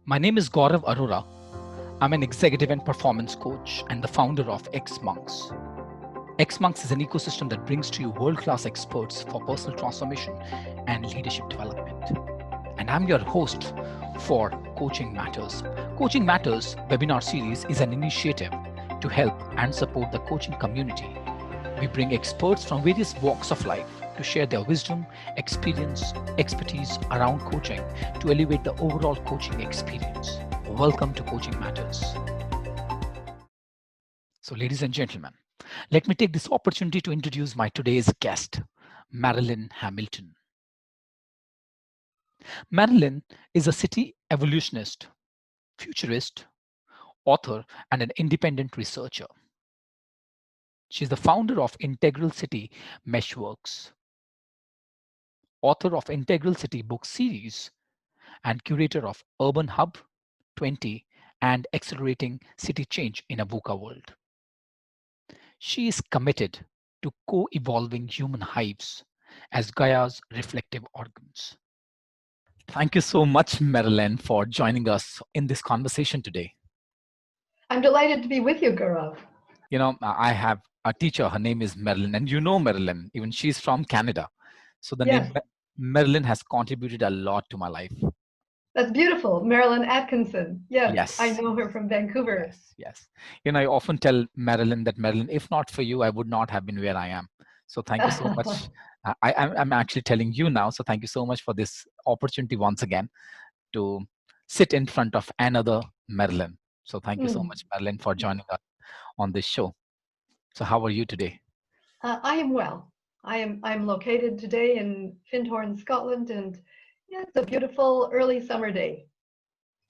My name is Gaurav Arora. I'm an executive and performance coach and the founder of X Monks. X Monks is an ecosystem that brings to you world class experts for personal transformation and leadership development. And I'm your host for Coaching Matters. Coaching Matters webinar series is an initiative to help and support the coaching community. We bring experts from various walks of life to share their wisdom, experience, expertise around coaching to elevate the overall coaching experience. Welcome to Coaching Matters. So, ladies and gentlemen, let me take this opportunity to introduce my today's guest, Marilyn Hamilton. Marilyn is a city evolutionist, futurist, author, and an independent researcher. She's the founder of Integral City Meshworks, author of Integral City book series, and curator of Urban Hub 20 and Accelerating City Change in a VUCA World. She is committed to co-evolving human hives as Gaia's reflective organs. Thank you so much, Marilyn, for joining us in this conversation today. I'm delighted to be with you, Gaurav. You know, I have a teacher, her name is Marilyn, and you know Marilyn, even she's from Canada. So the Yes, name Marilyn has contributed a lot to my life. that's beautiful. Marilyn Atkinson. Yes, I Yes, know her from Vancouver. yes. You know, I often tell Marilyn that, Marilyn, if not for you, I would not have been where I am. So thank you so much. I'm actually telling you now. So thank you so much for this opportunity once again to sit in front of another Marilyn. So thank you so Mm. much, Marilyn, for joining us on this show. So how are you today? I am well. I'm located today in Findhorn, Scotland, and yeah, it's a beautiful early summer day.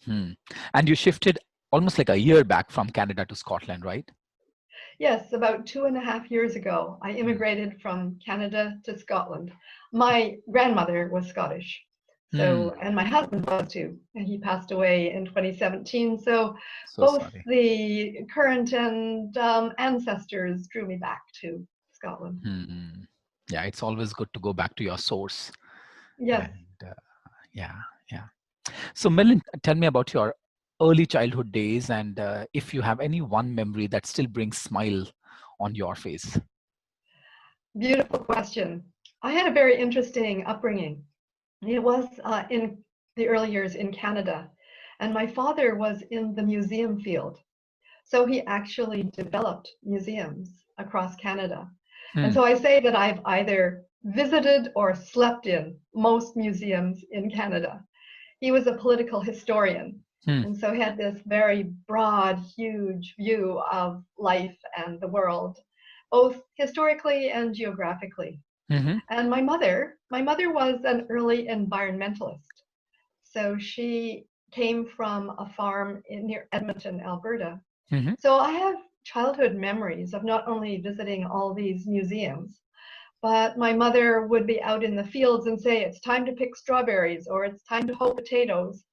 Hmm. And you shifted almost like a year back from Canada to Scotland, right? Yes, about 2.5 years ago, I Hmm. immigrated from Canada to Scotland. My grandmother was Scottish, Hmm. and my husband was too, and he passed away in 2017. So So both sorry. the current and ancestors drew me back to Scotland. Hmm. Yeah, it's always good to go back to your source. Yes. And yeah, yeah. So, Marilyn, tell me about your early childhood days and if you have any one memory that still brings smile on your face. Beautiful question. I had a very interesting upbringing. It was in the early years in Canada, and my father was in the museum field. So he actually developed museums across Canada. And Hmm. so I say that I've either visited or slept in most museums in Canada. He was a political historian. Hmm. And so he had this very broad, huge view of life and the world, both historically and geographically. Mm-hmm. And my mother was an early environmentalist. So she came from a farm near Edmonton, Alberta. Mm-hmm. So I have childhood memories of not only visiting all these museums, but my mother would be out in the fields and say, it's time to pick strawberries or it's time to hoe potatoes.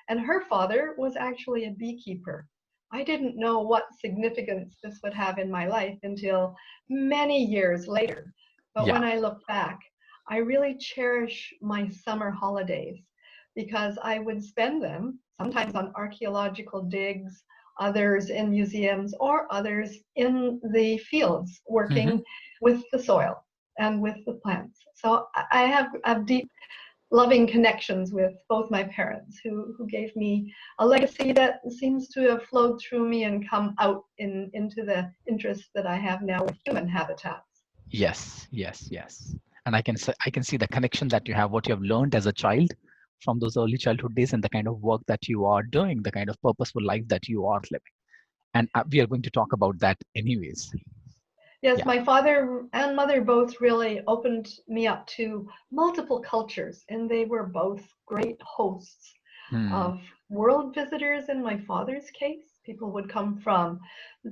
And her father was actually a beekeeper. I didn't know what significance this would have in my life until many years later. But Yeah. when I look back, I really cherish my summer holidays because I would spend them sometimes on archaeological digs, others in museums, or others in the fields Mm-hmm. working with the soil and with the plants. So I have deep, loving connections with both my parents who gave me a legacy that seems to have flowed through me and come out into the interest that I have now with human habitats. Yes, yes, yes. And I can see the connection that you have, what you have learned as a child from those early childhood days and the kind of work that you are doing, the kind of purposeful life that you are living. And we are going to talk about that anyways. Yes, Yeah. my father and mother both really opened me up to multiple cultures, and they were both great hosts Hmm. of world visitors in my father's case. People would come from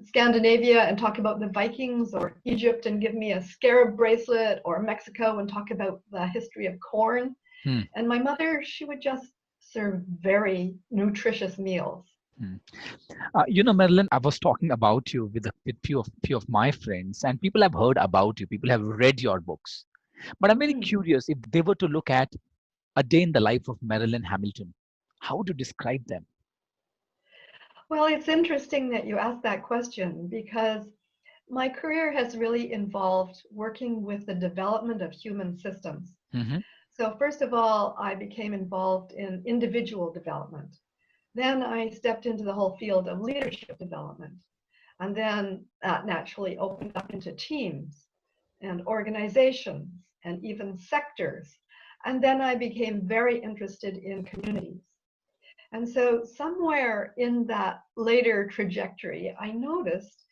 Scandinavia and talk about the Vikings, or Egypt and give me a scarab bracelet, or Mexico and talk about the history of corn. Hmm. And my mother, she would just serve very nutritious meals. Hmm. You know, Marilyn, I was talking about you with with few of my friends, and people have heard about you. People have read your books. But I'm very Mm. curious if they were to look at a day in the life of Marilyn Hamilton, how would you describe them? Well, it's interesting that you asked that question because my career has really involved working with the development of human systems. Mm-hmm. So, first of all, I became involved in individual development. Then I stepped into the whole field of leadership development. And then that naturally opened up into teams and organizations and even sectors. And then I became very interested in communities. And so, somewhere in that later trajectory, I noticed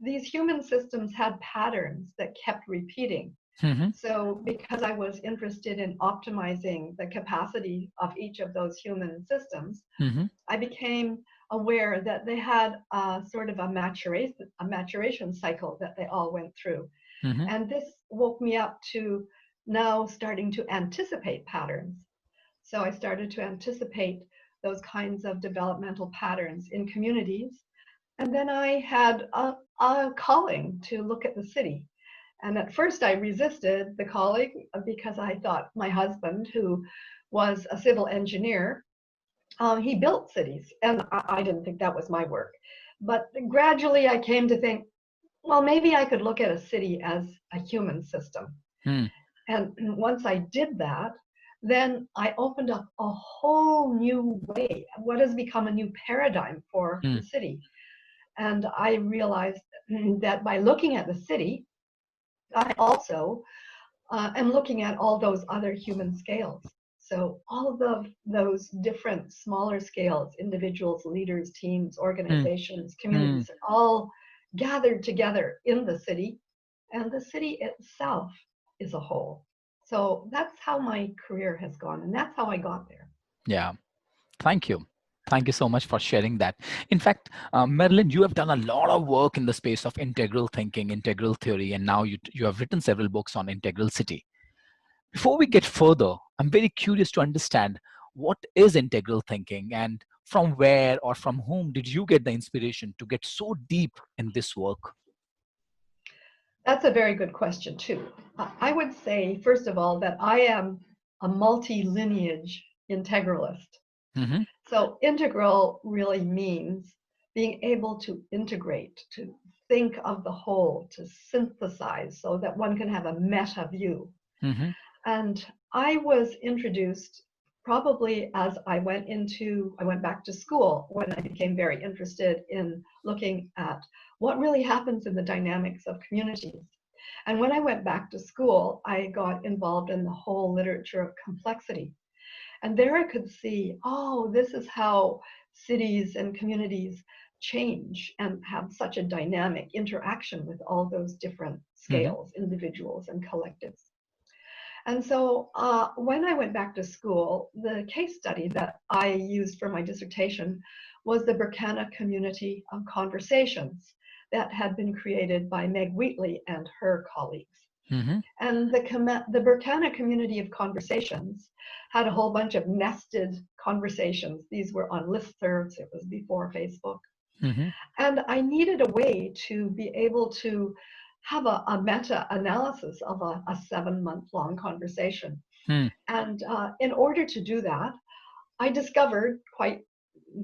these human systems had patterns that kept repeating. Mm-hmm. So, because I was interested in optimizing the capacity of each of those human systems, Mm-hmm. I became aware that they had a sort of a maturation cycle that they all went through. Mm-hmm. And this woke me up to now starting to anticipate patterns. So I started to anticipate those kinds of developmental patterns in communities. And then I had a calling to look at the city. And at first I resisted the calling because I thought my husband, who was a civil engineer, he built cities. And I didn't think that was my work. But gradually I came to think, well, maybe I could look at a city as a human system. Mm. And once I did that, then I opened up a whole new way, what has become a new paradigm for Mm. the city. And I realized that by looking at the city, I also am looking at all those other human scales. So all of those different smaller scales, individuals, leaders, teams, Mm. organizations, Mm. communities, are all gathered together in the city, and the city itself is a whole. So that's how my career has gone, and that's how I got there. Yeah. Thank you. Thank you so much for sharing that. In fact, Marilyn, you have done a lot of work in the space of integral thinking, integral theory, and now you have written several books on integral city. Before we get further, I'm very curious to understand what is integral thinking and from where or from whom did you get the inspiration to get so deep in this work? That's a very good question, too. I would say, first of all, that I am a multi-lineage integralist. Mm-hmm. So integral really means being able to integrate, to think of the whole, to synthesize so that one can have a meta view. Mm-hmm. And I was introduced probably as I went back to school when I became very interested in looking at what really happens in the dynamics of communities. And when I went back to school, I got involved in the whole literature of complexity. And there I could see, oh, this is how cities and communities change and have such a dynamic interaction with all those different Mm-hmm. scales, individuals and collectives. And so when I went back to school, the case study that I used for my dissertation was the Berkana Community of Conversations that had been created by Meg Wheatley and her colleagues. Mm-hmm. And the Berkana Community of Conversations had a whole bunch of nested conversations. These were on listservs. It was before Facebook. Mm-hmm. And I needed a way to be able to have a meta-analysis of a 7-month-long conversation. Mm. And in order to do that, I discovered quite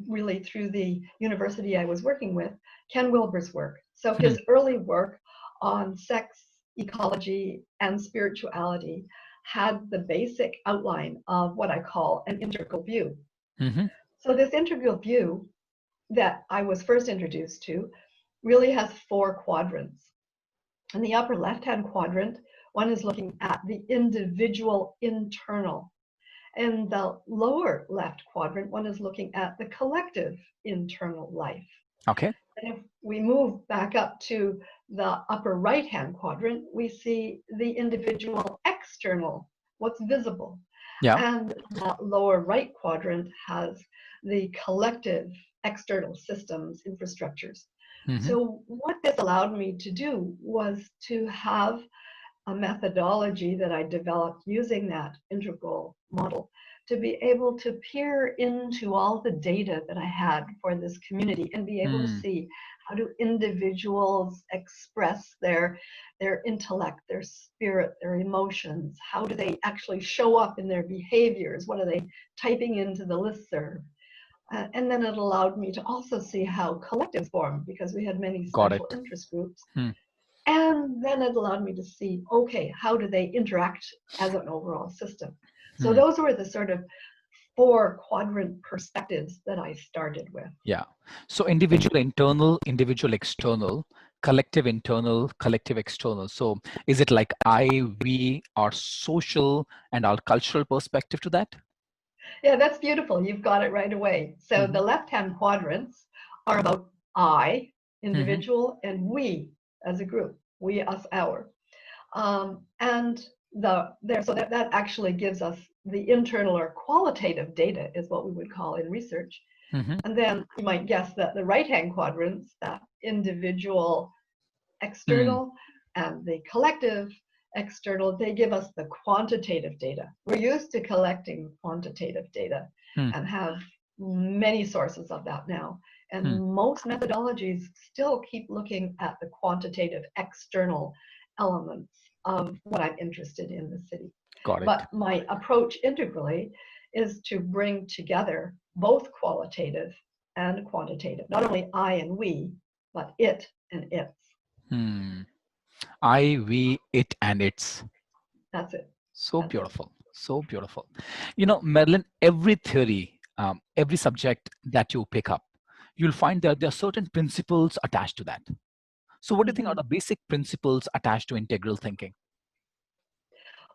really through the university I was working with, Ken Wilber's work. So Mm. his early work on sex, ecology, and spirituality had the basic outline of what I call an integral view. Mm-hmm. So this integral view that I was first introduced to really has 4 quadrants. In the upper left-hand quadrant, one is looking at the individual internal. In the lower left quadrant, one is looking at the collective internal life. Okay. And if we move back up to the upper right-hand quadrant, we see the individual external, what's visible. Yeah. And the lower right quadrant has the collective external systems, infrastructures. Mm-hmm. So what this allowed me to do was to have a methodology that I developed using that integral model to be able to peer into all the data that I had for this community and be able to Mm. see how do individuals express their intellect, their spirit, their emotions, how do they actually show up in their behaviors, what are they typing into the listserv. And then it allowed me to also see how collectives form because we had many Got special it. interest groups. Hmm. And then it allowed me to see, okay, how do they interact as an overall system? So Hmm. those were the sort of four quadrant perspectives that I started with. Yeah. So individual internal, individual external, collective internal, collective external. So is it like I, we, our social and our cultural perspective to that? Yeah, that's beautiful. You've got it right away. So Mm-hmm. the left-hand quadrants are about I, Mm-hmm. individual, and we as a group, we, us, our. And so that actually gives us the internal or qualitative data is what we would call in research. Mm-hmm. And then you might guess that the right-hand quadrants, that individual Mm. external and the collective external, they give us the quantitative data. We're used to collecting quantitative data Mm. and have many sources of that now. And Mm. most methodologies still keep looking at the quantitative external elements of what I'm interested in the city. Got it. But my approach integrally is to bring together both qualitative and quantitative, not only I and we, but it and its. Hmm. I, we, it, and its. That's it. So That's it. beautiful. So beautiful. You know, Marilyn, every theory, every subject that you pick up, you'll find that there are certain principles attached to that. So, what do you think are Mm-hmm. the basic principles attached to integral thinking?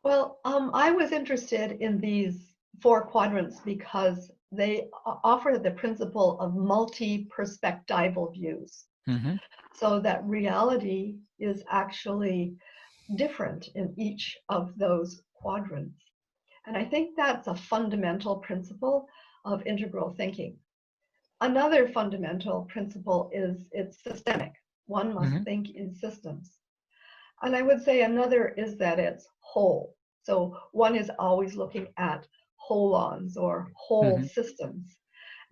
Well, I was interested in these four quadrants because they offer the principle of multi-perspectival views, Mm-hmm. so that reality is actually different in each of those quadrants. And I think that's a fundamental principle of integral thinking. Another fundamental principle is it's systemic. One must Mm-hmm. think in systems. And I would say another is that it's whole. So one is always looking at holons or whole Mm-hmm. systems.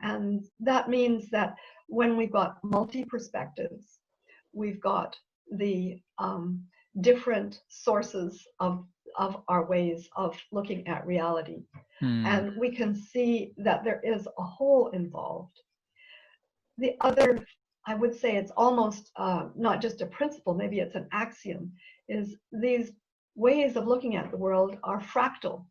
And that means that when we've got multi perspectives, we've got the different sources of our ways of looking at reality. Hmm. And we can see that there is a whole involved. The other, I would say it's almost not just a principle, maybe it's an axiom, is these ways of looking at the world are fractal,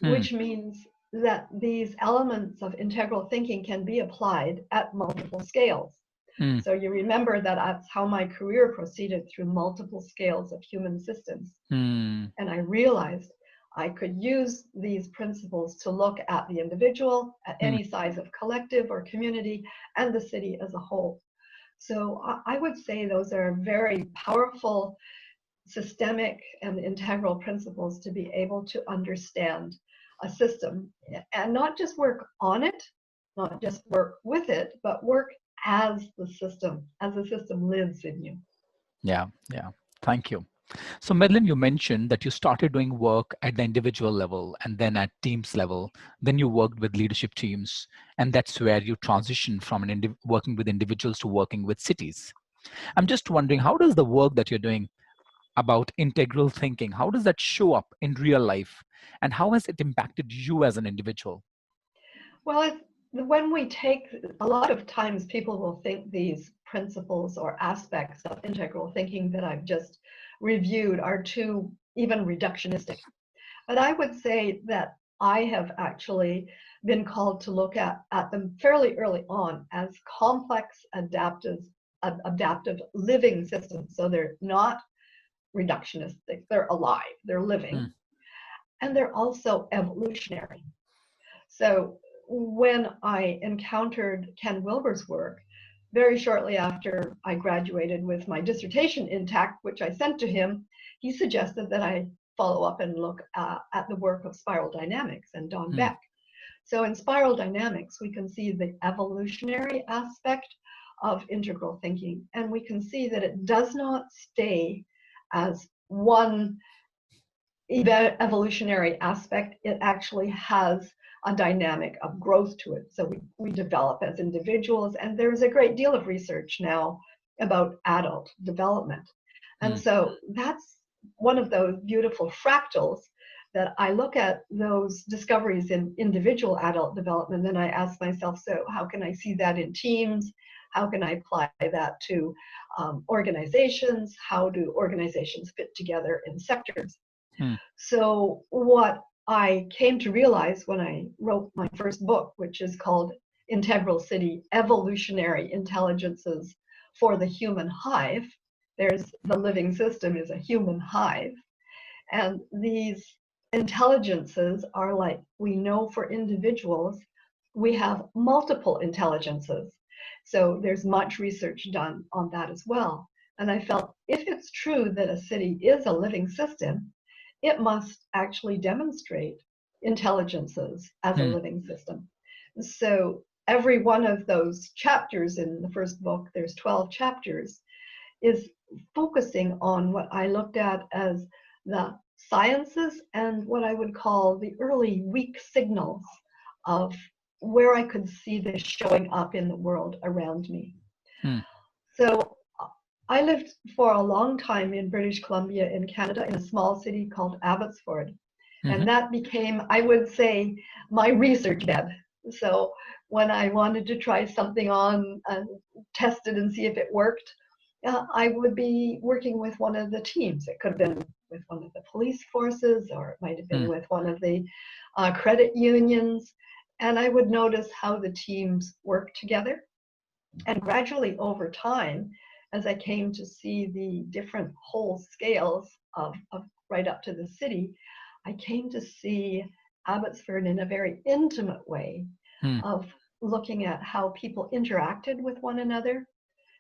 Hmm. which means that these elements of integral thinking can be applied at multiple scales. Hmm. So you remember that that's how my career proceeded through multiple scales of human systems. Hmm. And I realized I could use these principles to look at the individual, at Hmm. any size of collective or community, and the city as a whole. So I would say those are very powerful systemic and integral principles to be able to understand a system and not just work on it, not just work with it, but work as the system lives in you. Yeah. Yeah. Thank you. So, Madeline, you mentioned that you started doing work at the individual level and then at teams level. Then you worked with leadership teams, and that's where you transitioned from working with individuals to working with cities. I'm just wondering, how does the work that you're doing about integral thinking, how does that show up in real life, and how has it impacted you as an individual? Well, when we take a lot of times people will think these principles or aspects of integral thinking that I've just reviewed are too even reductionistic. But I would say that I have actually been called to look at them fairly early on as complex adaptive living systems. So they're not reductionistic, they're alive, they're Hmm. living, and they're also evolutionary. So when I encountered Ken Wilber's work, very shortly after I graduated with my dissertation intact, which I sent to him, he suggested that I follow up and look at the work of spiral dynamics and Don Hmm. Beck. So in spiral dynamics, we can see the evolutionary aspect of integral thinking, and we can see that it does not stay as one evolutionary aspect. It actually has a dynamic of growth to it. So we develop as individuals, and there's a great deal of research now about adult development. And Hmm. so that's one of those beautiful fractals that I look at those discoveries in individual adult development, and I ask myself, so how can I see that in teams? How can I apply that to organizations? How do organizations fit together in sectors? Hmm. So what I came to realize when I wrote my first book, which is called Integral City: Evolutionary Intelligences for the Human Hive, there's the living system is a human hive, and these intelligences are like we know for individuals, we have multiple intelligences. So there's much research done on that as well. And I felt if it's true that a city is a living system, it must actually demonstrate intelligences as a Hmm. living system. So every one of those chapters in the first book, there's 12 chapters, is focusing on what I looked at as the sciences and what I would call the early weak signals of where I could see this showing up in the world around me. Hmm. So I lived for a long time in British Columbia in Canada in a small city called Abbotsford. Mhm. And that became, I would say, my research bed. So when I wanted to try something on and test it and see if it worked, I would be working with one of the teams. It could have been with one of the police forces, or it might have been Hmm. with one of the credit unions. And I would notice how the teams work together. And gradually over time, as I came to see the different whole scales of right up to the city, I came to see Abbotsford in a very intimate way Hmm. of looking at how people interacted with one another.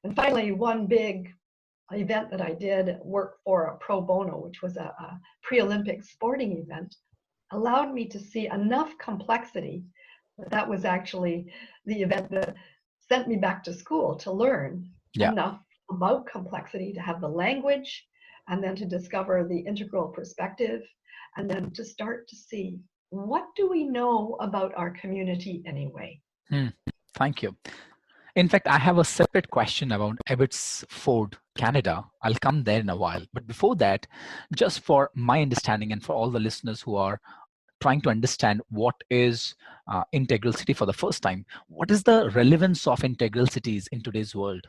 And finally, one big event that I did, work for a pro bono, which was a pre-Olympic sporting event, allowed me to see enough complexity. That was actually the event that sent me back to school to learn Yeah. enough about complexity to have the language, and then to discover the integral perspective, and then to start to see what do we know about our community anyway. Hmm. Thank you. In fact, I have a separate question about Abbotsford, Canada. I'll come there in a while. But before that, just for my understanding and for all the listeners who are trying to understand what is integral city for the first time, what is the relevance of integral cities in today's world?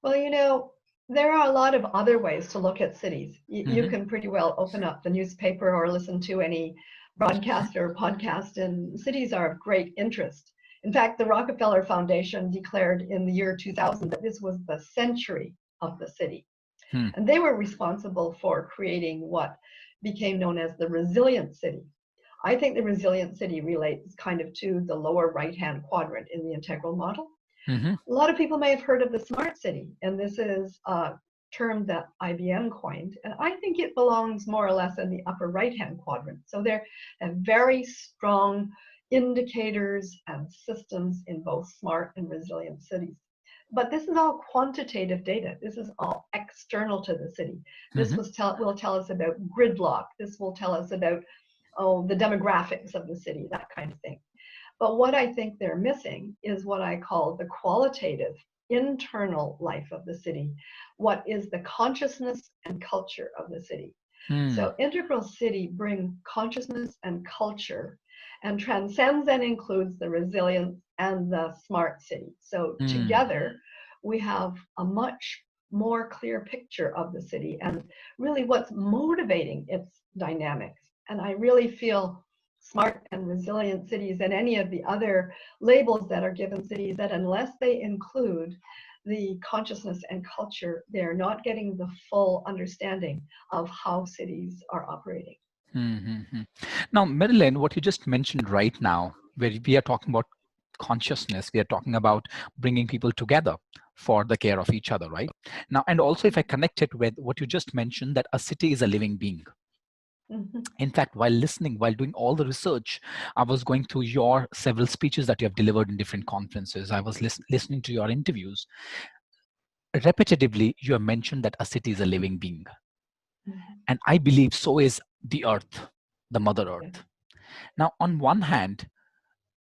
Well, there are a lot of other ways to look at cities. You Hmm. can pretty well open up the newspaper or listen to any broadcast or podcast, and cities are of great interest. In fact, the Rockefeller Foundation declared in the year 2000 that this was the century of the city. Hmm. And they were responsible for creating what became known as the resilient city. I think the resilient city relates kind of to the lower right-hand quadrant in the integral model. Hmm. A lot of people may have heard of the smart city, and this is a term that IBM coined, and I think it belongs more or less in the upper right-hand quadrant. So there are very strong indicators and systems in both smart and resilient cities. But this is all quantitative data. This is all external to the city. This Hmm. will tell us about gridlock. This will tell us about, the demographics of the city, that kind of thing. But what I think they're missing is what I call the qualitative internal life of the city. What is the consciousness and culture of the city? Hmm. So integral city bring consciousness and culture and transcends and includes the resilience and the smart city. So Hmm. together we have a much more clear picture of the city and really what's motivating its dynamics. And I really feel smart and resilient cities and any of the other labels that are given cities, that unless they include the consciousness and culture, they're not getting the full understanding of how cities are operating. Hmm. Now, Marilyn, what you just mentioned right now, where we are talking about consciousness, we are talking about bringing people together for the care of each other, right? Now, and also if I connect it with what you just mentioned, that a city is a living being. Mhm. In fact, while listening, while doing all the research, I was going through your several speeches that you have delivered in different conferences. I was listening to your interviews. Repetitively, you have mentioned that a city is a living being. Mhm. And I believe so is the earth, the Mother Yeah. Earth. Now, on one hand,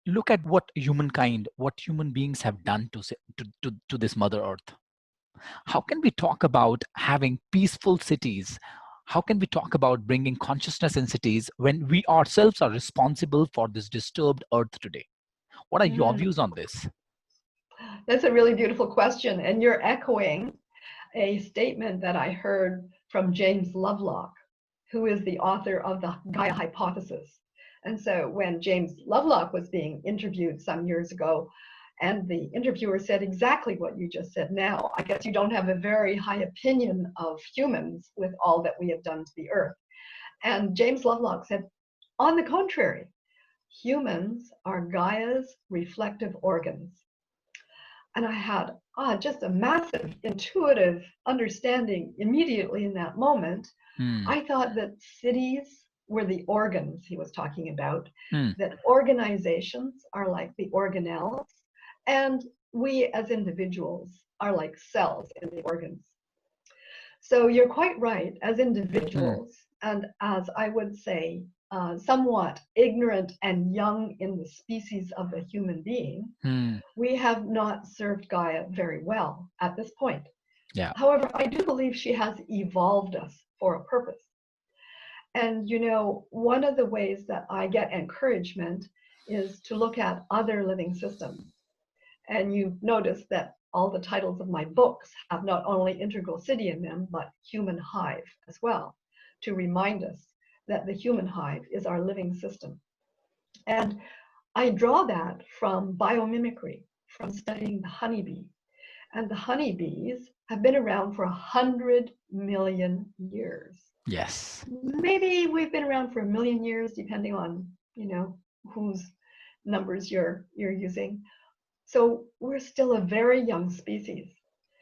look at what humankind, what human beings have done to this Mother Earth. How can we talk about having peaceful cities, How can we talk about bringing consciousness in cities when we ourselves are responsible for this disturbed earth today? What are your Mm, views on this? that's a really beautiful question. And you're echoing a statement that I heard from James Lovelock, who is the author of the Gaia hypothesis. And so when James Lovelock was being interviewed some years ago, and the interviewer said exactly what you just said now, I guess you don't have a very high opinion of humans with all that we have done to the earth. And James Lovelock said, on the contrary, humans are Gaia's reflective organs. And I had just a massive intuitive understanding immediately in that moment. Hmm. I thought that cities were the organs he was talking about, Hmm. that organizations are like the organelles, and we as individuals are like cells in the organs. So you're quite right, as Hmm. individuals, and as I would say, somewhat ignorant and young in the species of the human being, Hmm. we have not served Gaia very well at this point. Yeah. However, I do believe she has evolved us for a purpose. And one of the ways that I get encouragement is to look at other living systems. And you notice that all the titles of my books have not only Integral City in them, but Human Hive as well, to remind us that the human hive is our living system. And I draw that from biomimicry, from studying the honeybee. And the honeybees have been around for 100 million years. Yes. Maybe we've been around for 1 million years, depending on, whose numbers you're using. So we're still a very young species.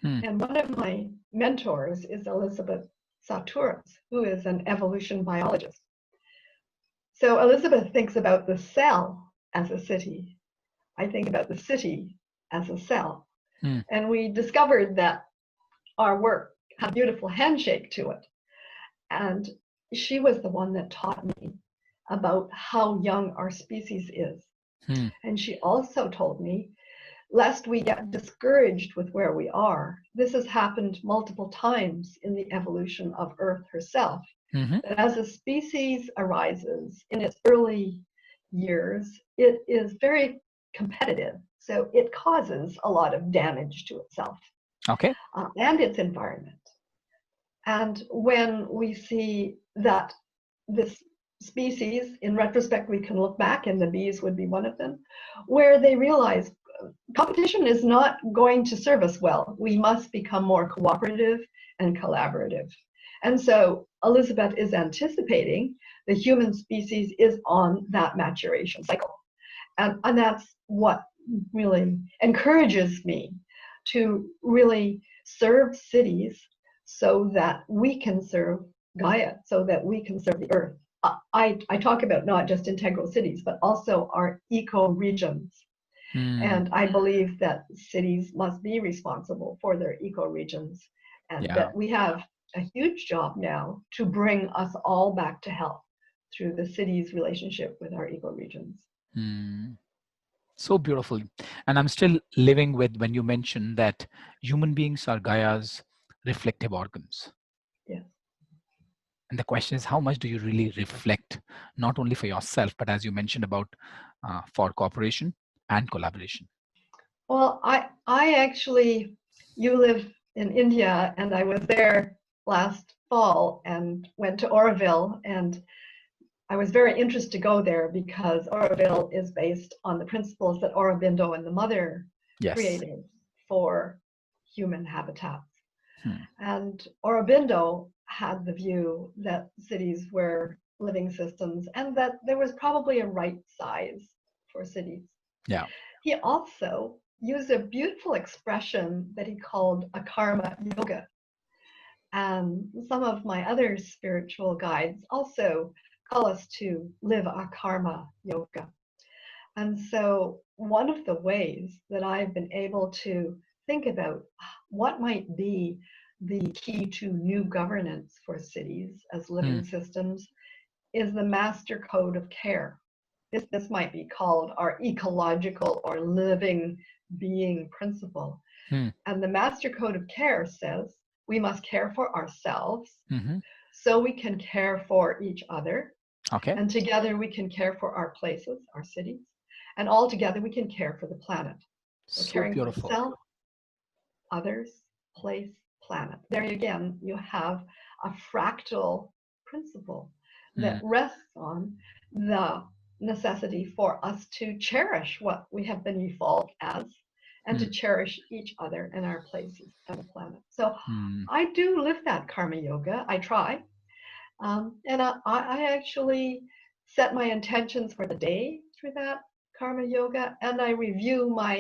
Hmm. And one of my mentors is Elizabeth Sahtouris, who is an evolution biologist. So Elizabeth thinks about the cell as a city. I think about the city as a cell. Hmm. And we discovered that our work had a beautiful handshake to it. And she was the one that taught me about how young our species is. Hmm. And she also told me, lest we get discouraged with where we are, this has happened multiple times in the evolution of Earth herself, Mhm. that as a species arises in its early years, it is very competitive. So it causes a lot of damage to itself Okay. and its environment. And when we see that this species, in retrospect, we can look back, and the bees would be one of them, where they realize competition is not going to serve us well. We must become more cooperative and collaborative. And so Elizabeth is anticipating the human species is on that maturation cycle. And that's what really encourages me to really serve cities so that we can serve Gaia, so that we can serve the earth. I talk about not just integral cities, but also our eco-regions. Hmm. And I believe that cities must be responsible for their eco-regions, and Yeah. that we have a huge job now to bring us all back to health through the city's relationship with our eco-regions. Hmm. So beautiful. And I'm still living with when you mentioned that human beings are Gaia's reflective organs. Yes. And the question is, how much do you really reflect, not only for yourself, but as you mentioned about for cooperation and collaboration? Well, I actually, you live in India, and I was there last fall and went to Oroville, and I was very interested to go there because Oroville is based on the principles that Aurobindo and the mother Yes. created for human habitats. Hmm. And Aurobindo had the view that cities were living systems and that there was probably a right size for cities. Yeah. He also used a beautiful expression that he called akarma yoga. And some of my other spiritual guides also call us to live akarma yoga. And so, one of the ways that I've been able to think about what might be the key to new governance for cities as Hmm. living systems is the Master Code of Care. This might be called our ecological or living being principle. Hmm. And the Master Code of Care says we must care for ourselves Hmm. so we can care for each other, Okay. and together we can care for our places, our cities, and all together we can care for the planet. So So caring for beautiful. self, others, place, planet. There again, you have a fractal principle that Mm, rests on the necessity for us to cherish what we have been evolved as and to mm, cherish each other and our places and the planet. So mm, I do live that karma yoga. I try. And I actually set my intentions for the day through that karma yoga, and I review my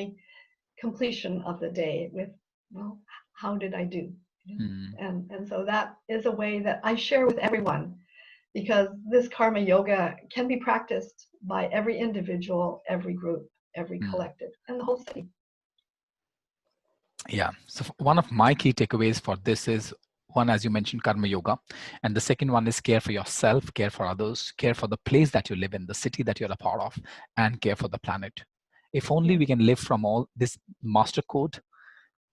completion of the day with, well, how did I do? mm, And so that is a way that I share with everyone, because this karma yoga can be practiced by every individual, every group, every mm. collective, and the whole city. Yeah. So one of my key takeaways for this is one, as you mentioned, karma yoga, and the second one is care for yourself, care for others, care for the place that you live in, the city that you're a part of, and care for the planet. If only Yes, we can live from all this master code,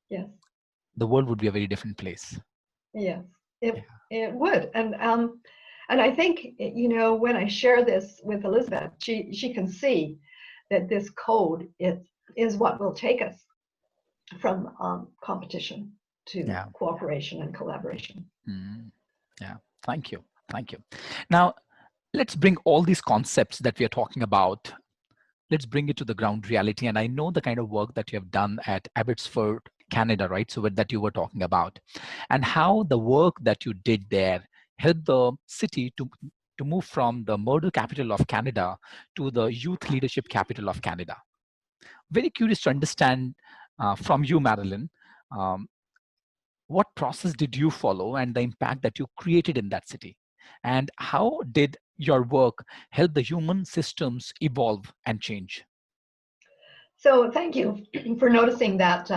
yes, the world would be a very different place. yes. Yeah. It would, and I think, when I share this with Elizabeth, she can see that this code is what will take us from competition to Yeah. cooperation and collaboration. Mm, yeah. Thank you. Thank you. Now, let's bring all these concepts that we are talking about, let's bring it to the ground reality. And I know the kind of work that you have done at Abbotsford, Canada, right? So that you were talking about, and how the work that you did there helped the city to move from the murder capital of Canada to the youth leadership capital of Canada. Very curious to understand from you, Marilyn, um, what process did you follow and the impact that you created in that city? And how did your work help the human systems evolve and change? So thank you for noticing that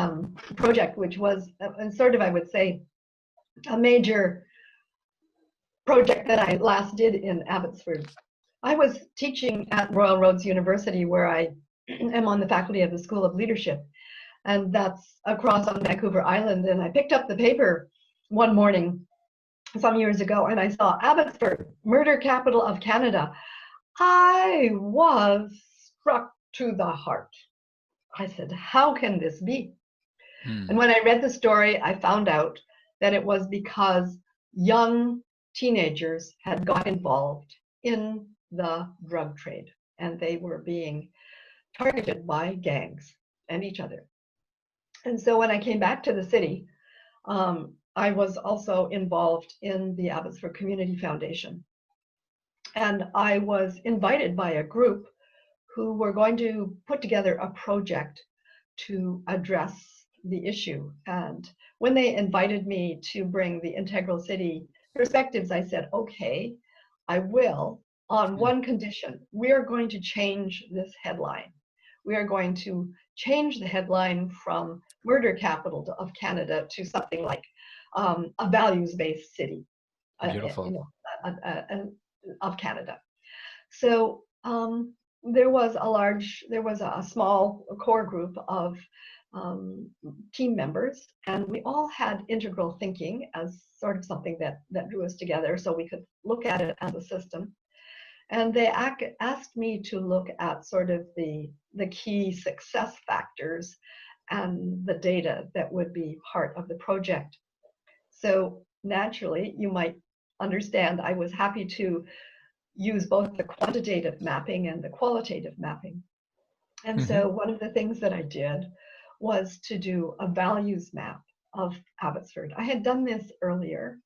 project, which was sort of, I would say, a major project that I last did in Abbotsford. I was teaching at Royal Roads University, where I am on the faculty of the School of Leadership, and that's across on Vancouver Island. And I picked up the paper one morning some years ago, and I saw Abbotsford, murder capital of Canada. I was struck to the heart. I said, how can this be? And Hmm. when I read the story, I found out that it was because young teenagers had got involved in the drug trade, and they were being targeted by gangs and each other. And so when I came back to the city, I was also involved in the Abbotsford Community Foundation. And I was invited by a group who were going to put together a project to address the issue. And when they invited me to bring the Integral City perspectives, I said, okay, I will, on Hmm. one condition. We are going to change this headline. We are going to change the headline from murder capital of Canada to something like a values-based city, you Beautiful. know, of Canada. So there was a small core group of team members, and we all had integral thinking as sort of something that drew us together, so we could look at it as a system. And they asked me to look at sort of the key success factors and the data that would be part of the project. So naturally, you might understand I was happy to use both the quantitative mapping and the qualitative mapping. And Hmm. so one of the things that I did was to do a values map of Abbotsford. I had done this earlier,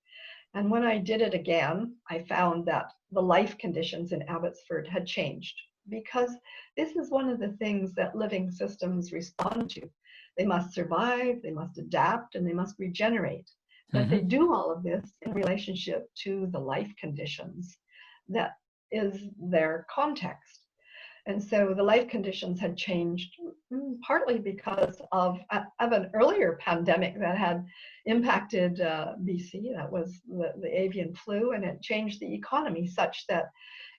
and when I did it again, I found that the life conditions in Abbotsford had changed, because this is one of the things that living systems respond to. They must survive, they must adapt, and they must regenerate. But Hmm. they do all of this in relationship to the life conditions that is their context. And so the life conditions had changed, partly because of an earlier pandemic that had impacted BC. That was the avian flu, and it changed the economy such that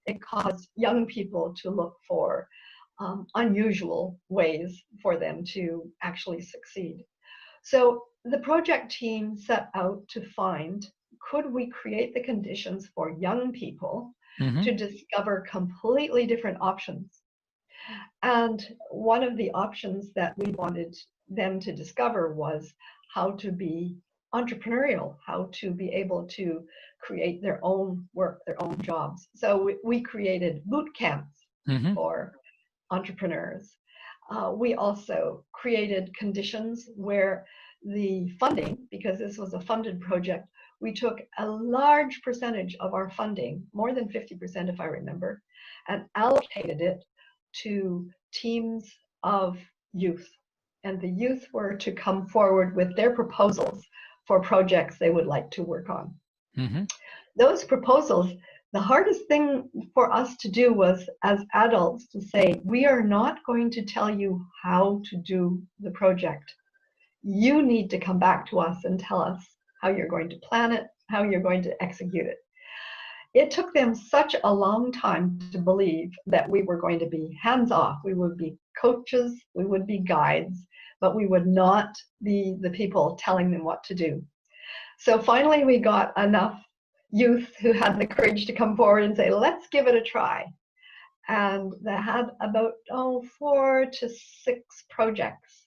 it caused young people to look for unusual ways for them to actually succeed. So the project team set out to find could we create the conditions for young people Mm-hmm. to discover completely different options? And one of the options that we wanted them to discover was how to be entrepreneurial, how to be able to create their own work, their own jobs. So we created boot camps Mm-hmm. for entrepreneurs. We also created conditions where the funding, because this was a funded project, we took a large percentage of our funding, more than 50% if I remember, and allocated it to teams of youth. And the youth were to come forward with their proposals for projects they would like to work on. Mm-hmm. Those proposals, the hardest thing for us to do was, as adults, to say, we are not going to tell you how to do the project. You need to come back to us and tell us how you're going to plan it, how you're going to execute it. It took them such a long time to believe that we were going to be hands off. We would be coaches, we would be guides, but we would not be the people telling them what to do. So finally, we got enough youth who had the courage to come forward and say, let's give it a try. And they had about 4 to 6 projects,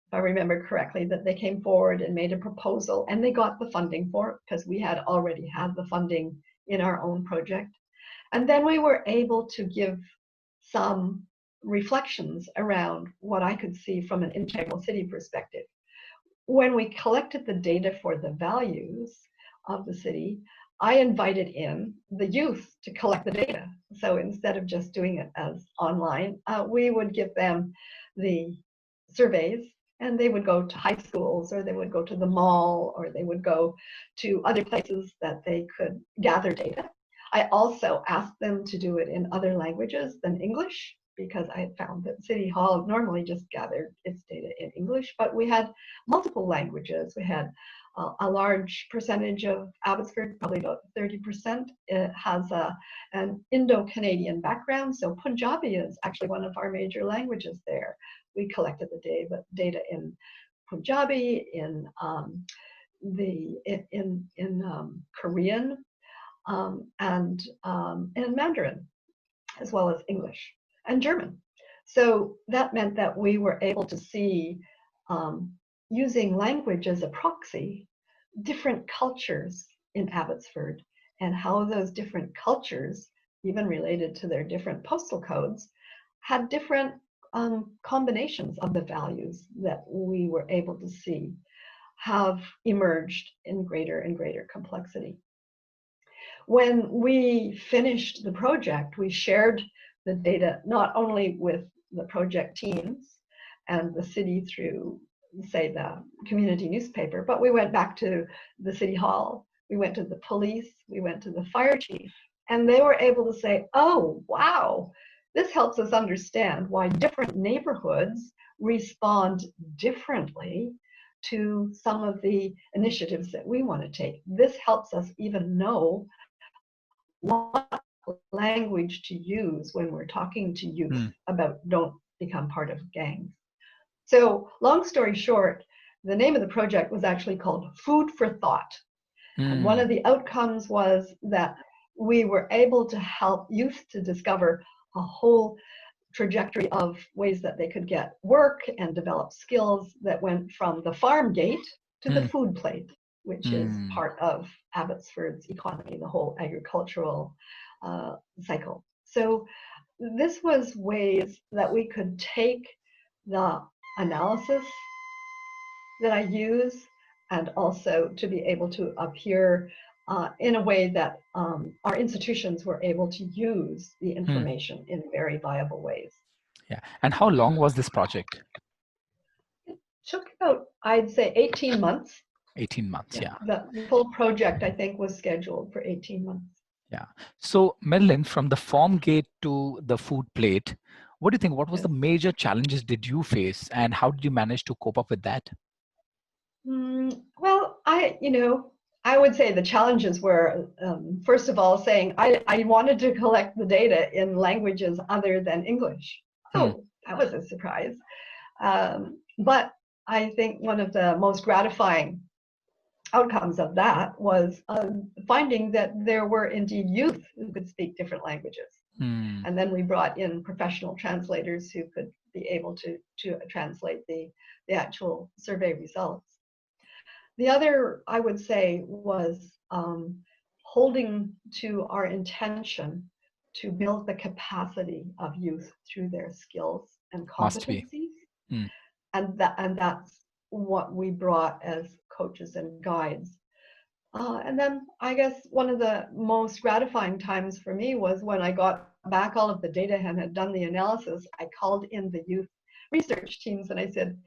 if I remember correctly, that they came forward and made a proposal, and they got the funding for it because we had already had the funding in our own project. And then we were able to give some reflections around what I could see from an integral city perspective. When we collected the data for the values of the city, I invited in the youth to collect the data. So instead of just doing it as online, we would give them the surveys, and they would go to high schools, or they would go to the mall, or they would go to other places that they could gather data. I also asked them to do it in other languages than English, because I had found that City Hall normally just gathered its data in English, but we had multiple languages. We had a large percentage of Abbotsford, probably about 30%, it has an Indo-Canadian background, so Punjabi is actually one of our major languages there. We collected the data in Punjabi, in Korean, and in Mandarin, as well as English and German. So that meant that we were able to see, using language as a proxy, different cultures in Abbotsford, and how those different cultures, even related to their different postal codes, had different combinations of the values that we were able to see have emerged in greater and greater complexity. When we finished the project, we shared the data not only with the project teams and the city through, say, the community newspaper, but we went back to the city hall, we went to the police, we went to the fire chief, and they were able to say, oh, wow, this helps us understand why different neighborhoods respond differently to some of the initiatives that we want to take. This helps us even know what language to use when we're talking to youth about don't become part of gangs. So long story short, the name of the project was actually called Food for Thought. And one of the outcomes was that we were able to help youth to discover a whole trajectory of ways that they could get work and develop skills that went from the farm gate to the food plate, which is part of Abbotsford's economy, the whole agricultural cycle. So this was ways that we could take the analysis that I use, and also to be able to appear in a way that our institutions were able to use the information in very viable ways. Yeah. And how long was this project? It took about, I'd say, 18 months. 18 months, yeah. The full project, I think, was scheduled for 18 months. Yeah. So, Marilyn, from the farm gate to the food plate, what do you think? What was the major challenges did you face, and how did you manage to cope up with that? Well, I would say the challenges were, first of all, saying I wanted to collect the data in languages other than English. So that was a surprise. But I think one of the most gratifying outcomes of that was finding that there were indeed youth who could speak different languages. Hmm. And then we brought in professional translators who could be able to translate the actual survey results. The other, I would say, was holding to our intention to build the capacity of youth through their skills and Must be. competencies. Hmm. And that's what we brought as coaches and guides. And then I guess one of the most gratifying times for me was when I got back all of the data and had done the analysis. I called in the youth research teams and I said,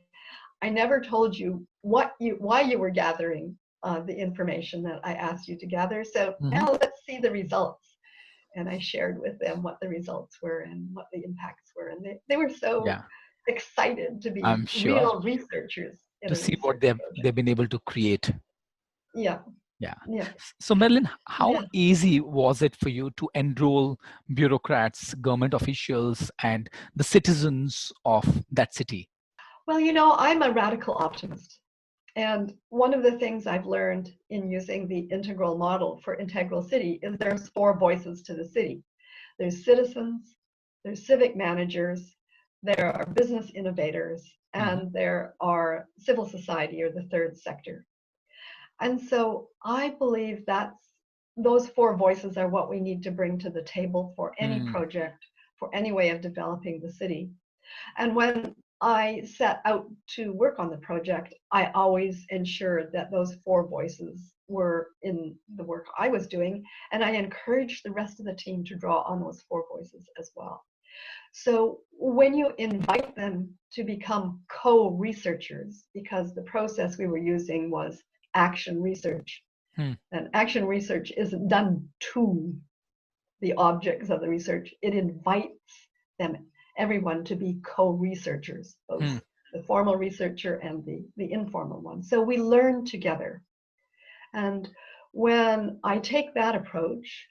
I never told you why you were gathering the information that I asked you to gather. So Hmm. now let's see the results. And I shared with them what the results were and what the impacts were. And they were so Yeah, excited to be I'm sure, real researchers in to a see what research they've project. been able to create. Yeah, Yeah. yeah, So, Marilyn, how yeah. easy was it for you to enroll bureaucrats, government officials, and the citizens of that city? Well, I'm a radical optimist. And one of the things I've learned in using the integral model for Integral City is there's four voices to the city. There's citizens, there's civic managers, there are business innovators, Hmm. and there are civil society or the third sector. And so I believe those four voices are what we need to bring to the table for any Hmm. project, for any way of developing the city. And when I set out to work on the project, I always ensured that those four voices were in the work I was doing, and I encouraged the rest of the team to draw on those four voices as well. So when you invite them to become co-researchers, because the process we were using was action research, Hmm. and action research isn't done to the objects of the research, it invites them, everyone, to be co-researchers, both Hmm. the formal researcher and the informal one. So we learn together. And when I take that approach,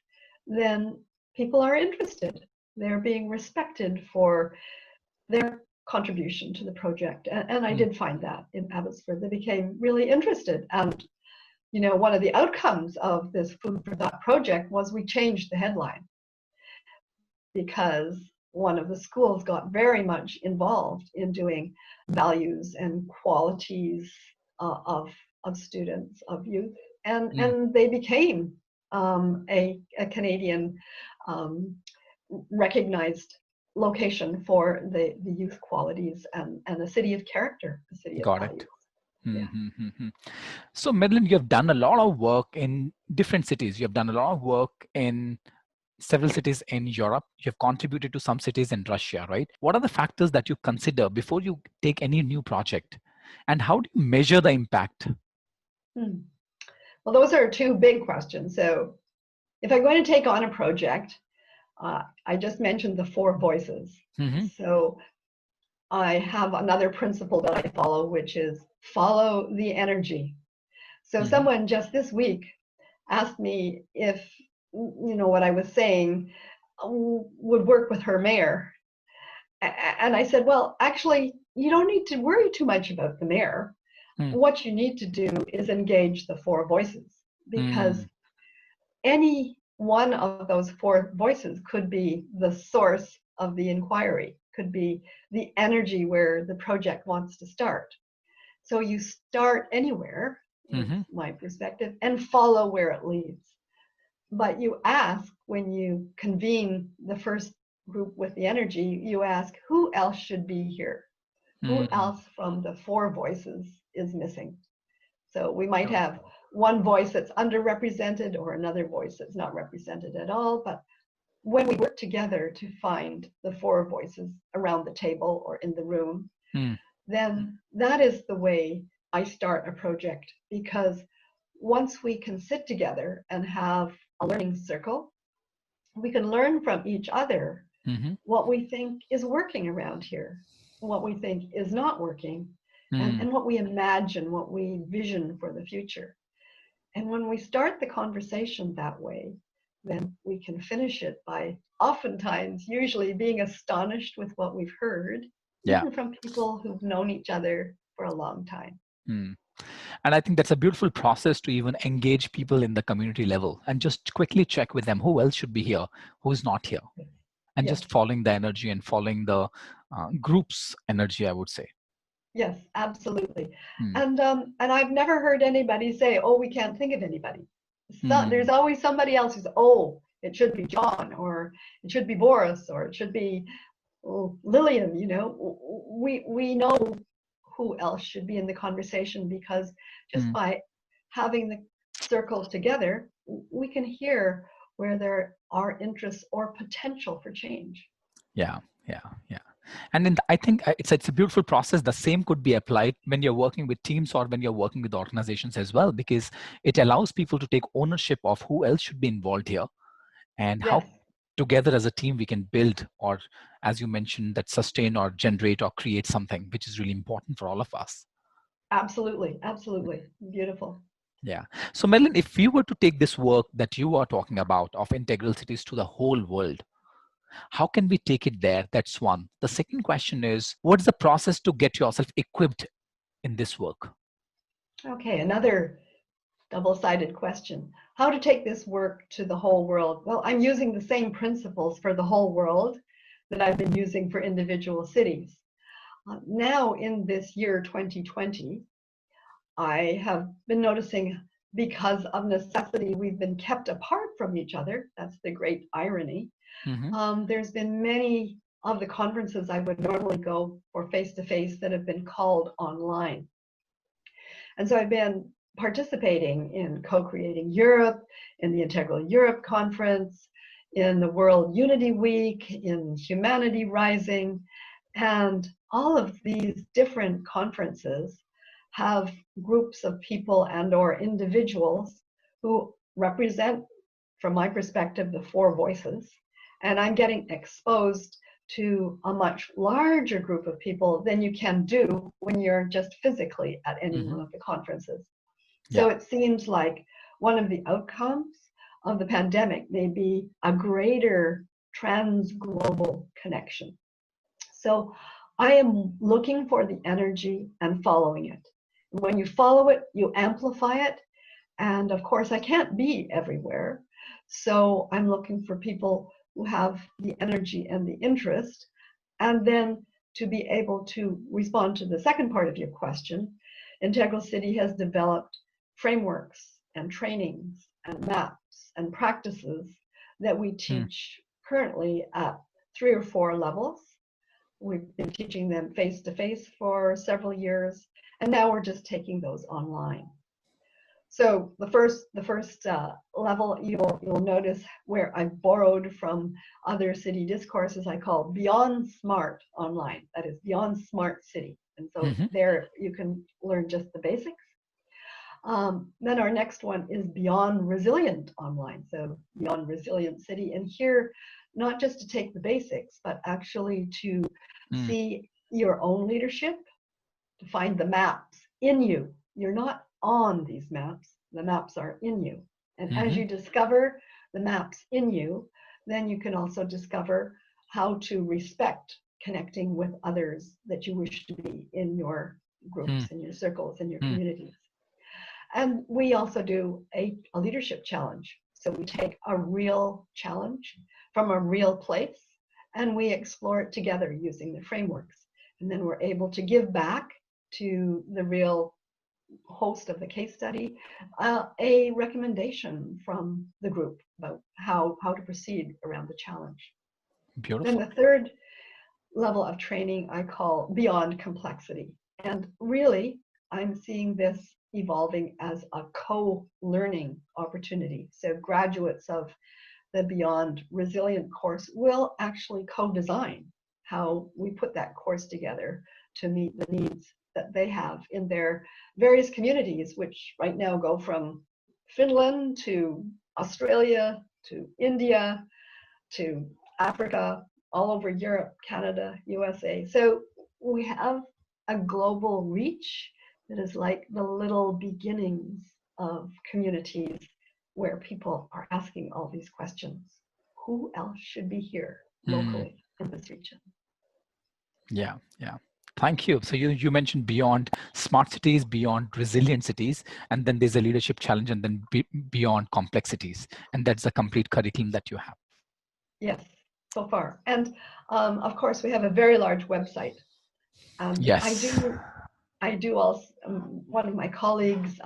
then people are interested. They're being respected for their contribution to the project. And I Hmm. did find that in Abbotsford. They became really interested. And one of the outcomes of this Food for Thought project was we changed the headline because one of the schools got very much involved in doing values and qualities of students, of youth, Hmm. and they became a Canadian um, recognized location for the youth qualities and a city of character, a city of Got it. values. Hmm. Yeah. Hmm. Hmm. Hmm. So, Madeline, you have done a lot of work in different cities. You have done a lot of work in several cities in Europe. You have contributed to some cities in Russia, right? What are the factors that you consider before you take any new project? And how do you measure the impact? Hmm. Well, those are two big questions. So if I'm going to take on a project, I just mentioned the four voices. Hmm. So I have another principle that I follow, which is follow the energy. So Hmm. someone just this week asked me if, what I was saying would work with her mayor. And I said, well, actually, you don't need to worry too much about the mayor. Hmm. What you need to do is engage the four voices, because Hmm. any one of those four voices could be the source of the inquiry, could be the energy where the project wants to start. So you start anywhere, is Hmm. my perspective, and follow where it leads. But you ask, when you convene the first group with the energy, you ask, who else should be here? Who Hmm. else from the four voices is missing? So we might Sure. have one voice that's underrepresented or another voice that's not represented at all. But when we work together to find the four voices around the table or in the room, Hmm. then that is the way I start a project. Because once we can sit together and have a learning circle, we can learn from each other Hmm. what we think is working around here, what we think is not working, Hmm. and what we imagine, what we vision for the future. And when we start the conversation that way, then we can finish it by oftentimes, usually, being astonished with what we've heard, Yeah. even from people who've known each other for a long time. Hmm. And I think that's a beautiful process to even engage people in the community level and just quickly check with them who else should be here, who's not here, and Yes, just following the energy and following the group's energy, I would say. yes, absolutely. Hmm. And I've never heard anybody say, "Oh, we can't think of anybody." So, there's Hmm. always somebody else who's, "Oh, it should be John, or it should be Boris, or it should be Lillian." We know who else should be in the conversation because just Hmm. by having the circles together, we can hear where there are interests or potential for change. Yeah, yeah, yeah. And then I think it's a beautiful process. The same could be applied when you're working with teams or when you're working with organizations as well, because it allows people to take ownership of who else should be involved here and how Yes, together as a team we can build, or as you mentioned, that sustain or generate or create something which is really important for all of us. absolutely, absolutely. Beautiful. Yeah. So Marilyn, if you were to take this work that you are talking about of integral cities to the whole world, how can we take it there? That's one. The second question is, what is the process to get yourself equipped in this work? Okay, another double-sided question. How to take this work to the whole world? Well, I'm using the same principles for the whole world that I've been using for individual cities. Now, in this year 2020, I have been noticing, because of necessity, we've been kept apart from each other. That's the great irony. Hmm. There's been many of the conferences I would normally go for face to face that have been called online. And so I've been participating in Co-Creating Europe, in the Integral Europe Conference, in the World Unity Week, in Humanity Rising, and all of these different conferences have groups of people and or individuals who represent, from my perspective, the four voices. And I'm getting exposed to a much larger group of people than you can do when you're just physically at any Hmm. one of the conferences. So Yeah. it seems like one of the outcomes of the pandemic may be a greater trans-global connection. So I am looking for the energy and following it. When you follow it, you amplify it. And of course, I can't be everywhere. So I'm looking for people who have the energy and the interest. And then to be able to respond to the second part of your question, Integral City has developed frameworks and trainings and maps and practices that we Mm. teach currently at 3 or 4 levels. We've been teaching them face to face for several years, and now we're just taking those online. So the first level, you'll notice where I borrowed from other city discourses I call Beyond Smart Online. That is Beyond Smart City. And so Hmm. there you can learn just the basics. Then our next one is Beyond Resilient Online. So Beyond Resilient City. And here, not just to take the basics, but actually to Mm. see your own leadership, to find the maps in you. You're not on these maps, the maps are in you. And as Hmm. you discover the maps in you, then you can also discover how to respect connecting with others that you wish to be in your Mm. groups, in your circles, in your Mm. communities. And we also do a leadership challenge. So we take a real challenge from a real place and we explore it together using the frameworks. And then we're able to give back to the real host of the case study a recommendation from the group about how to proceed around the challenge. Then Beautiful. the third level of training I call Beyond Complexity. And really, I'm seeing this evolving as a co-learning opportunity. So graduates of the Beyond Resilient course will actually co-design how we put that course together to meet the needs that they have in their various communities, which right now go from Finland to Australia to India to Africa, all over Europe, Canada, USA. So we have a global reach that is like the little beginnings of communities where people are asking all these questions. Who else should be here Mm. locally in this region? Yeah, yeah. Thank you. So you mentioned beyond smart cities, beyond resilient cities, and then there's a leadership challenge, and then beyond complexities, and that's the complete curriculum that you have. Yes, so far. And of course, we have a very large website. And Yes. I do also, one of my colleagues,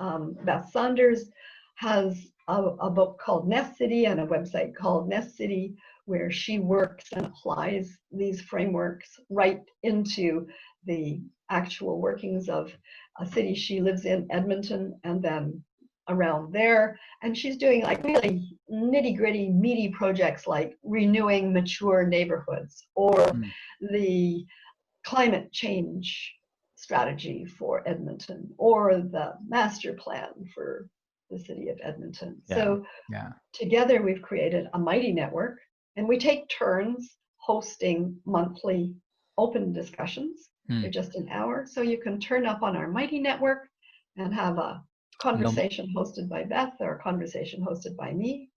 Beth Saunders, has a book called Nest City and a website called Nest City, where she works and applies these frameworks right into the actual workings of a city she lives in, Edmonton, and then around there. And she's doing like really nitty gritty, meaty projects like renewing mature neighborhoods or Mm. the climate change strategy for Edmonton or the master plan for the city of Edmonton. Yeah. So Yeah. together we've created a mighty network, and we take turns hosting monthly open discussions. They're Mm. just an hour, so you can turn up on our mighty network and have a No. conversation hosted by Beth or a conversation hosted by me.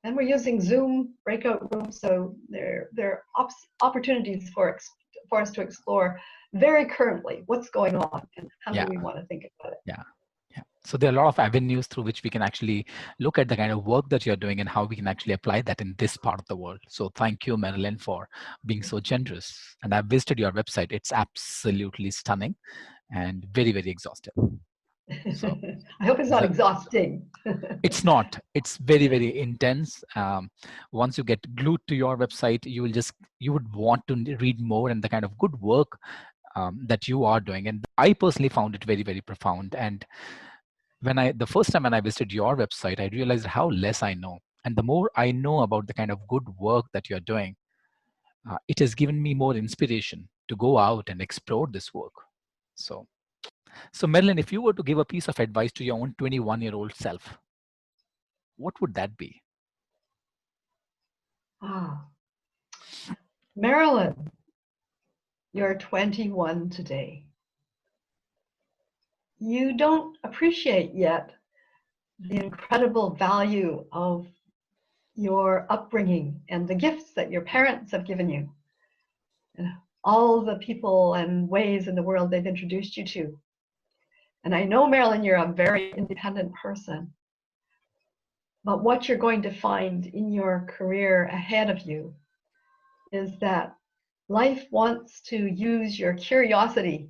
And we're using Zoom breakout rooms, so there are opportunities for us to explore very currently what's going on and how do Yeah. we want to think about it. Yeah. Yeah. So there are a lot of avenues through which we can actually look at the kind of work that you're doing and how we can actually apply that in this part of the world. So thank you, Marilyn, for being so generous. And I've visited your website. It's absolutely stunning and very, very exhaustive. So I hope it's not the, exhausting. it's not. It's very, very intense. Once you get glued to your website, you would want to read more and the kind of good work that you are doing. And I personally found it very, very profound. And the first time when I visited your website, I realized how less I know. And the more I know about the kind of good work that you're doing, it has given me more inspiration to go out and explore this work. So, so Marilyn, if you were to give a piece of advice to your own 21-year-old self, what would that be? Ah, Marilyn, you're 21 today. You don't appreciate yet the incredible value of your upbringing and the gifts that your parents have given you, and all the people and ways in the world they've introduced you to. And I know, Marilyn, you're a very independent person, but what you're going to find in your career ahead of you is that life wants to use your curiosity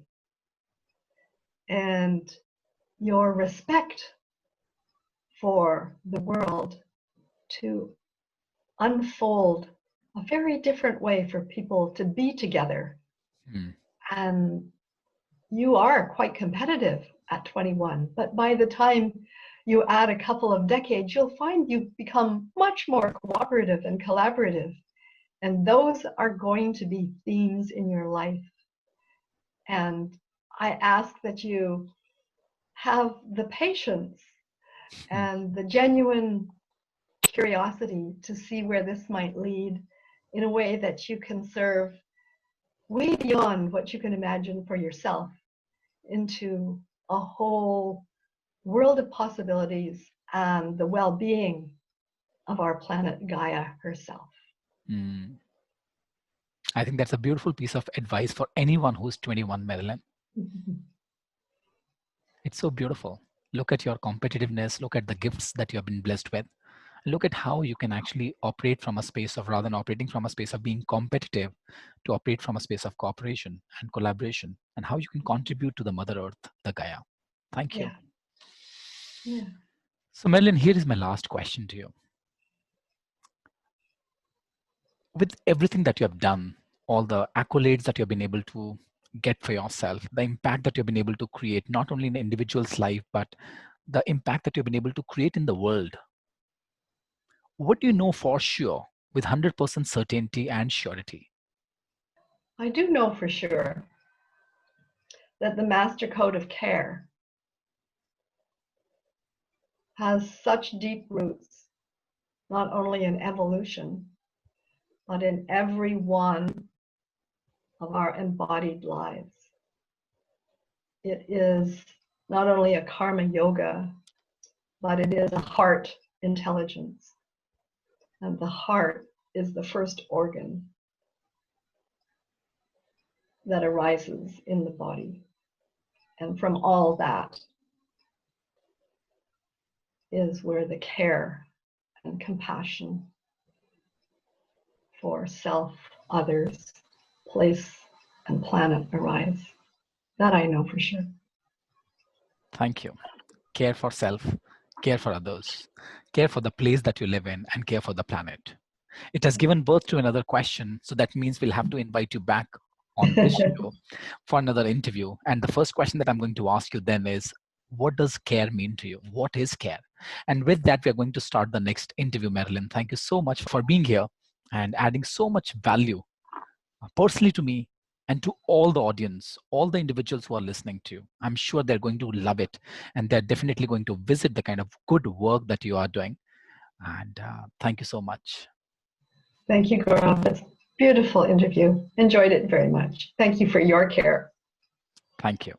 and your respect for the world to unfold a very different way for people to be together. Hmm. And you are quite competitive at 21, but by the time you add a couple of decades, you'll find you've become much more cooperative and collaborative. And those are going to be themes in your life. And I ask that you have the patience Hmm. and the genuine curiosity to see where this might lead in a way that you can serve way beyond what you can imagine for yourself into a whole world of possibilities and the well-being of our planet Gaia herself. Hmm. I think that's a beautiful piece of advice for anyone who's 21, Marilyn. It's so beautiful. Look at your competitiveness, look at the gifts that you have been blessed with. Look at how you can actually operate from a space of, rather than operating from a space of being competitive, to operate from a space of cooperation and collaboration, and how you can contribute to the Mother Earth, the Gaia. Thank you. Yeah, yeah. So, Marilyn, here is my last question to you. With everything that you have done, all the accolades that you've been able to get for yourself, the impact that you've been able to create, not only in an individual's life, but the impact that you've been able to create in the world, what do you know for sure with 100% certainty and surety? I do know for sure that the Master Code of Care has such deep roots, not only in evolution, but in every one of our embodied lives. It is not only a karma yoga, but it is a heart intelligence. And the heart is the first organ. that arises in the body. And from all that is where the care and compassion for self, others, place, and planet arise. That I know for sure. Thank you. Care for self, care for others, care for the place that you live in, and care for the planet. It has given birth to another question. So that means we'll have to invite you back on this show for another interview. And the first question that I'm going to ask you then is, what does care mean to you? What is care? And with that, we're going to start the next interview, Marilyn. Thank you so much for being here and adding so much value personally to me and to all the audience, all the individuals who are listening to you. I'm sure they're going to love it and they're definitely going to visit the kind of good work that you are doing. And thank you so much. Thank you, Gaurav. It's a beautiful interview. Enjoyed it very much. Thank you for your care. Thank you.